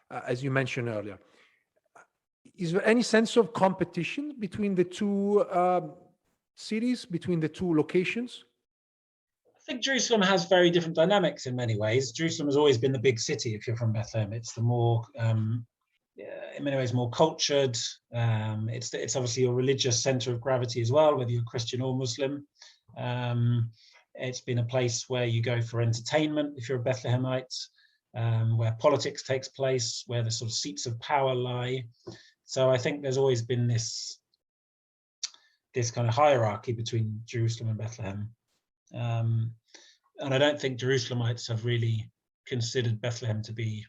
as you mentioned earlier. Is there any sense of competition between the two cities, between the two locations? I think Jerusalem has very different dynamics in many ways. Jerusalem has always been the big city if you're from Bethlehem. It's the more, in many ways, more cultured. It's obviously a religious center of gravity as well, whether you're Christian or Muslim. It's been a place where you go for entertainment if you're a Bethlehemite, where politics takes place, where the sort of seats of power lie. So I think there's always been this kind of hierarchy between Jerusalem and Bethlehem. And I don't think Jerusalemites have really considered Bethlehem to be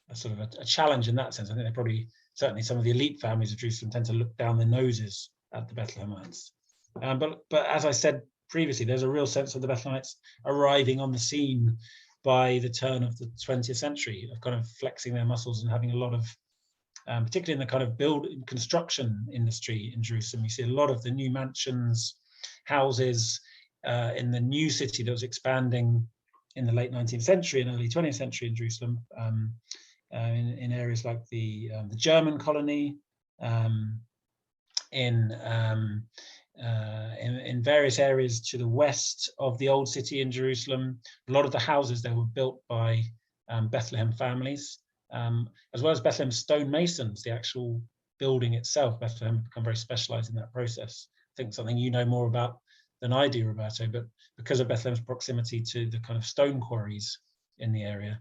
a sort of a challenge in that sense. I think they probably, certainly some of the elite families of Jerusalem tend to look down their noses at the Bethlehemites. But as I said previously, there's a real sense of the Bethlehemites arriving on the scene by the turn of the 20th century, of kind of flexing their muscles and having a lot of, particularly in the kind of construction industry in Jerusalem, you see a lot of the new mansions, houses in the new city that was expanding in the late 19th century and early 20th century in Jerusalem, in areas like the German colony, in various areas to the west of the old city in Jerusalem. A lot of the houses there were built by Bethlehem families, as well as Bethlehem stonemasons. The actual building itself, Bethlehem, become very specialized in that process. I think something you know more about than I do, Roberto, but because of Bethlehem's proximity to the kind of stone quarries in the area,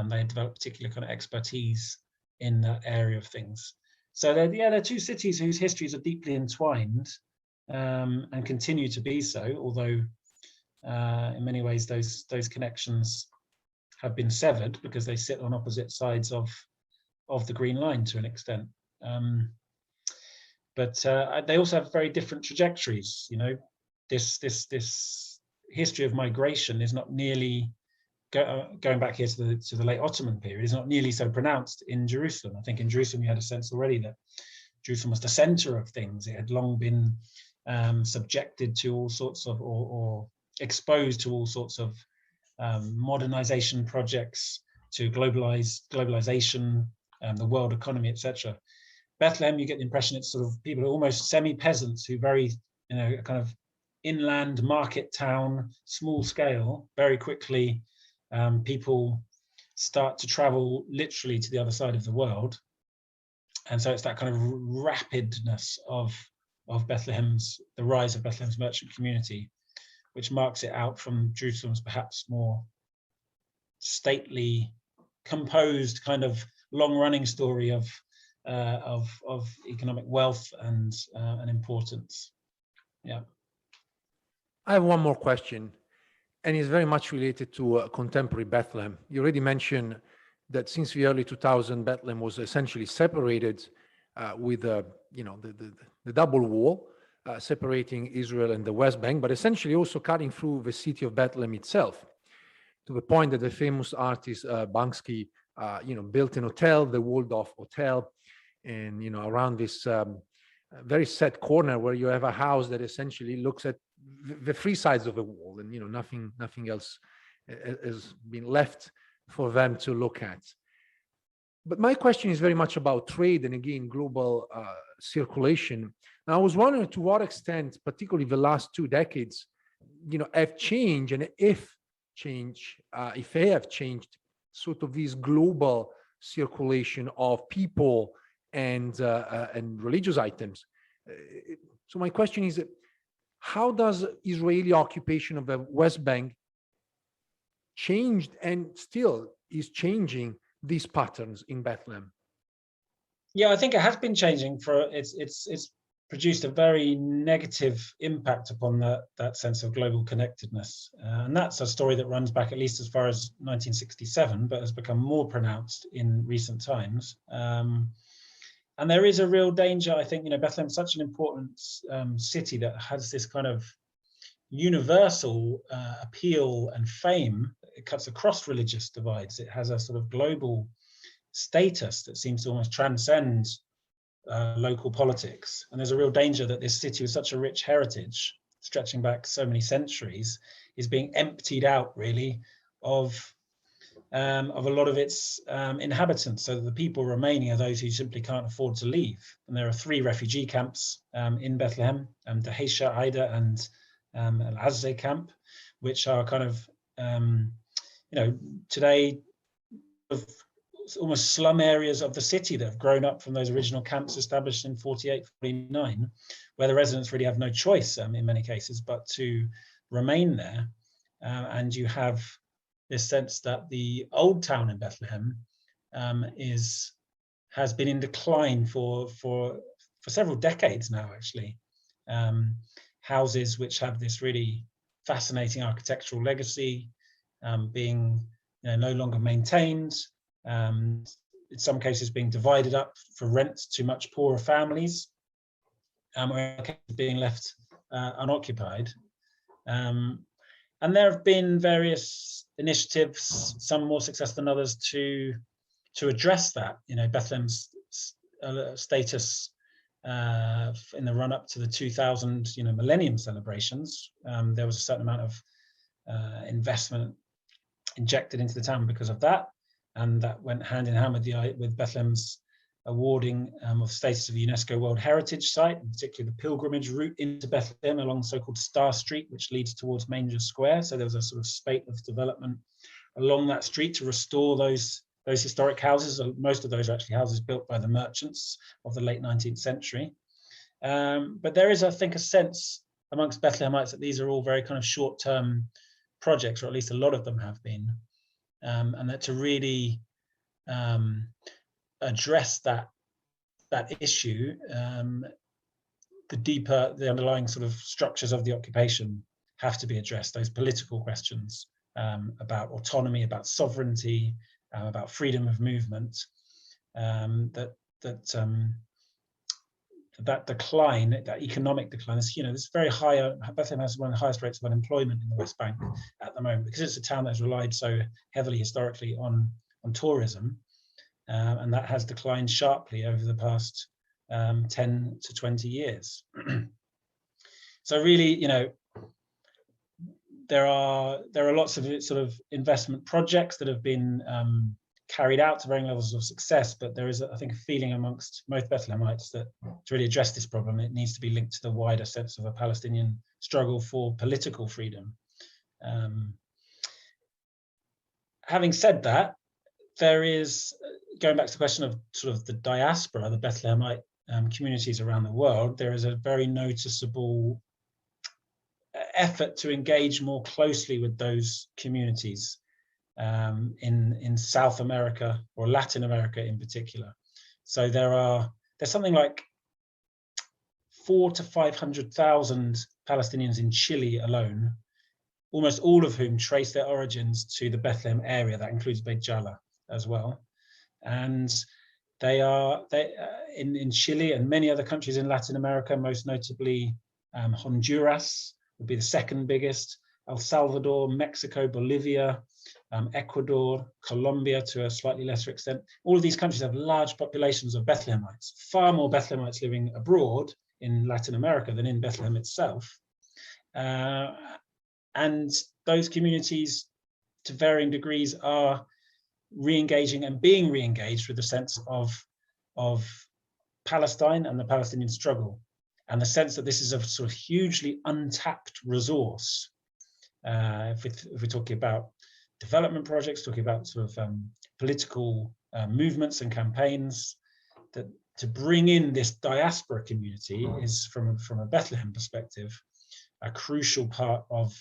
they had developed particular kind of expertise in that area of things. So they're two cities whose histories are deeply entwined. and continue to be so, although in many ways those connections have been severed because they sit on opposite sides of the Green Line to an extent. But they also have very different trajectories. You know, this history of migration is not nearly going back here to the late Ottoman period, is not nearly so pronounced in Jerusalem. I think in Jerusalem you had a sense already that Jerusalem was the center of things. It had long been subjected to all sorts of, or exposed to all sorts of modernization projects, to globalization, the world economy, etc. Bethlehem, you get the impression it's sort of people are almost semi-peasants who very, you know, kind of inland market town, small scale, very quickly people start to travel literally to the other side of the world. And so it's that kind of rapidness of Bethlehem's, the rise of Bethlehem's merchant community, which marks it out from Jerusalem's perhaps more stately, composed, kind of long-running story of economic wealth and importance. Yeah. I have one more question, and it's very much related to contemporary Bethlehem. You already mentioned that since the early 2000s, Bethlehem was essentially separated with the double wall separating Israel and the West Bank, but essentially also cutting through the city of Bethlehem itself, to the point that the famous artist Banksy, built an hotel, the Waldorf Hotel, and around this very set corner where you have a house that essentially looks at the three sides of the wall, and nothing else has been left for them to look at. But my question is very much about trade and, again, global circulation. Now, I was wondering to what extent, particularly the last 2 decades, have changed, and if they have changed sort of this global circulation of people and religious items. So my question is, how does Israeli occupation of the West Bank changed and still is changing these patterns in Bethlehem? Yeah, I think it has been changing. It's produced a very negative impact upon that sense of global connectedness, and that's a story that runs back at least as far as 1967, but has become more pronounced in recent times. And there is a real danger, I think. Bethlehem is such an important city that has this kind of universal appeal and fame. It cuts across religious divides. It has a sort of global status that seems to almost transcend local politics. And there's a real danger that this city with such a rich heritage, stretching back so many centuries, is being emptied out, really, of a lot of its inhabitants, so that the people remaining are those who simply can't afford to leave. And there are 3 refugee camps in Bethlehem, Dahesha, Aida, and Al-Azze camp, which are kind of, today almost slum areas of the city that have grown up from those original camps established in 48, 49, where the residents really have no choice in many cases but to remain there. And you have this sense that the old town in Bethlehem has been in decline for several decades now, actually. Houses which have this really fascinating architectural legacy being no longer maintained, in some cases being divided up for rent to much poorer families, or being left unoccupied. And there have been various initiatives, some more successful than others, to address that. Bethlehem's status in the run-up to the 2000 millennium celebrations, there was a certain amount of investment injected into the town because of that, and that went hand in hand with Bethlehem's awarding of status of UNESCO World Heritage Site, and particularly the pilgrimage route into Bethlehem along the so-called Star Street, which leads towards Manger Square. So there was a sort of spate of development along that street to restore those historic houses. Most of those are actually houses built by the merchants of the late 19th century. But there is, I think, a sense amongst Bethlehemites that these are all very kind of short-term projects, or at least a lot of them have been, and that to really address that issue the underlying sort of structures of the occupation have to be addressed. Those political questions about autonomy, about sovereignty, about freedom of movement, that decline, that economic decline, is, this very high. Bethlehem has one of the highest rates of unemployment in the West Bank at the moment, because it's a town that has relied so heavily historically on tourism, and that has declined sharply over the past 10 to 20 years. So really, there are lots of sort of investment projects that have been carried out to varying levels of success, but there is, I think, a feeling amongst most Bethlehemites that to really address this problem, it needs to be linked to the wider sense of a Palestinian struggle for political freedom. Having said that, there is, going back to the question of sort of the diaspora, the Bethlehemite communities around the world, there is a very noticeable effort to engage more closely with those communities in South America, or Latin America in particular. So there's something like 400,000 to 500,000 Palestinians in Chile alone, almost all of whom trace their origins to the Bethlehem area. That includes Beit Jala as well. And they are in Chile and many other countries in Latin America, most notably Honduras would be the second biggest, El Salvador, Mexico, Bolivia, Ecuador, Colombia to a slightly lesser extent. All of these countries have large populations of Bethlehemites, far more Bethlehemites living abroad in Latin America than in Bethlehem itself. And those communities, to varying degrees, are re-engaging and being re-engaged with the sense of Palestine and the Palestinian struggle, and the sense that this is a sort of hugely untapped resource. If we're talking about development projects, talking about sort of political movements and campaigns, that to bring in this diaspora community is, from a Bethlehem perspective, a crucial part of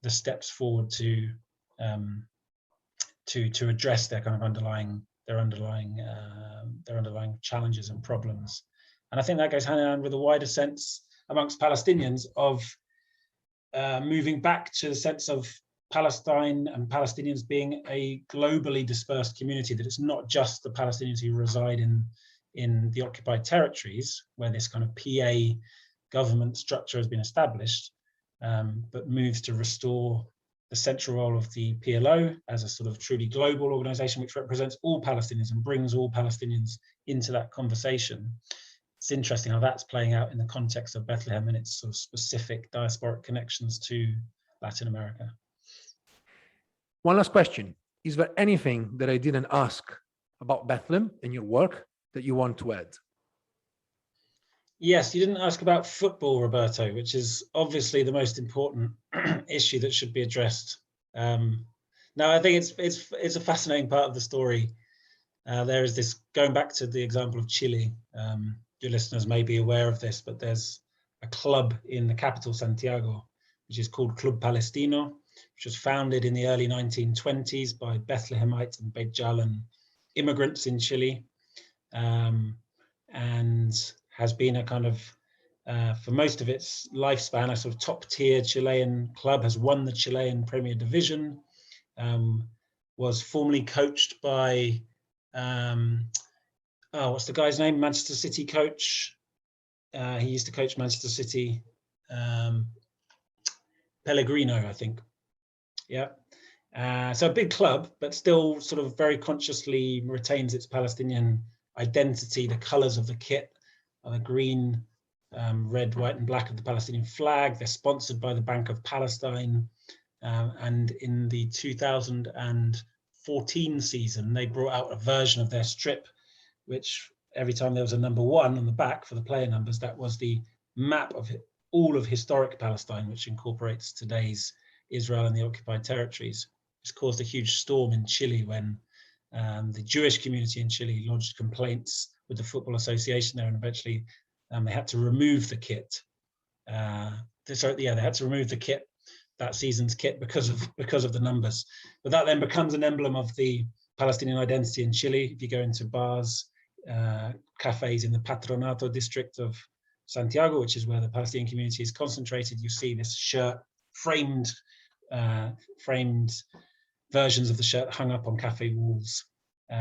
the steps forward to address their kind of underlying challenges and problems. And I think that goes hand in hand with a wider sense amongst Palestinians of moving back to the sense of Palestine and Palestinians being a globally dispersed community, that it's not just the Palestinians who reside in the occupied territories where this kind of PA government structure has been established, but moves to restore the central role of the PLO as a sort of truly global organization which represents all Palestinians and brings all Palestinians into that conversation. It's interesting how that's playing out in the context of Bethlehem and its sort of specific diasporic connections to Latin America. One last question. Is there anything that I didn't ask about Bethlehem and your work that you want to add? Yes, you didn't ask about football, Roberto, which is obviously the most important issue that should be addressed. Now, I think it's a fascinating part of the story. There is this, going back to the example of Chile, your listeners may be aware of this, but there's a club in the capital, Santiago, which is called Club Palestino, which was founded in the early 1920s by Bethlehemites and Beit Jalan immigrants in Chile, and has been a kind of, for most of its lifespan, a sort of top-tier Chilean club, has won the Chilean Premier Division, was formerly coached by, what's the guy's name? Manchester City coach. He used to coach Manchester City, Pellegrino, I think. Yeah. So a big club, but still sort of very consciously retains its Palestinian identity. The colors of the kit are the green, red, white, and black of the Palestinian flag. They're sponsored by the Bank of Palestine. And in the 2014 season, they brought out a version of their strip, which every time there was a number 1 on the back for the player numbers, that was the map of all of historic Palestine, which incorporates today's Israel and the occupied territories. It's caused a huge storm in Chile when the Jewish community in Chile lodged complaints with the Football Association there, and eventually they had to remove the kit. They had to remove the kit, that season's kit, because of the numbers. But that then becomes an emblem of the Palestinian identity in Chile. If you go into bars, cafes in the Patronato district of Santiago, which is where the Palestinian community is concentrated, you see this shirt, framed versions of the shirt hung up on cafe walls.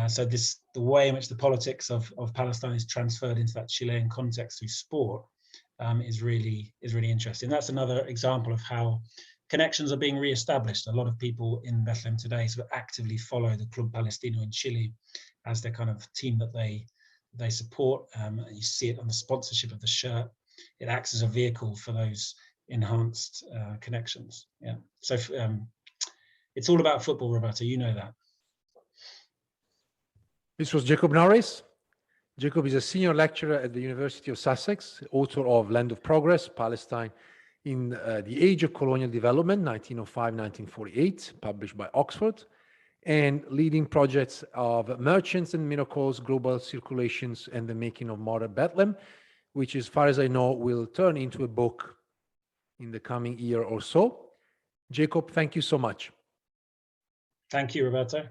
So the way in which the politics of Palestine is transferred into that Chilean context through sport is really interesting. That's another example of how connections are being re-established. A lot of people in Bethlehem today sort of actively follow the Club Palestino in Chile as their kind of team that they support. You see it on the sponsorship of the shirt. It acts as a vehicle for those enhanced connections. Yeah. So it's all about football, Roberto. You know that. This was Jacob Norris. Jacob is a senior lecturer at the University of Sussex, author of Land of Progress, Palestine in the Age of Colonial Development, 1905-1948, published by Oxford, and leading projects of Merchants and Miracles, Global Circulations, and the Making of Modern Bethlehem, which, as far as I know, will turn into a book in the coming year or so. Jacob, thank you so much. Thank you, Roberto.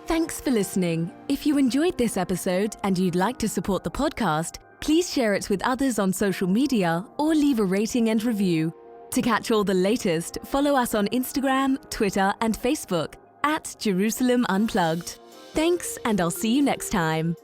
Thanks for listening. If you enjoyed this episode and you'd like to support the podcast, please share it with others on social media or leave a rating and review. To catch all the latest, follow us on Instagram, Twitter, and Facebook @Jerusalem Unplugged. Thanks, and I'll see you next time.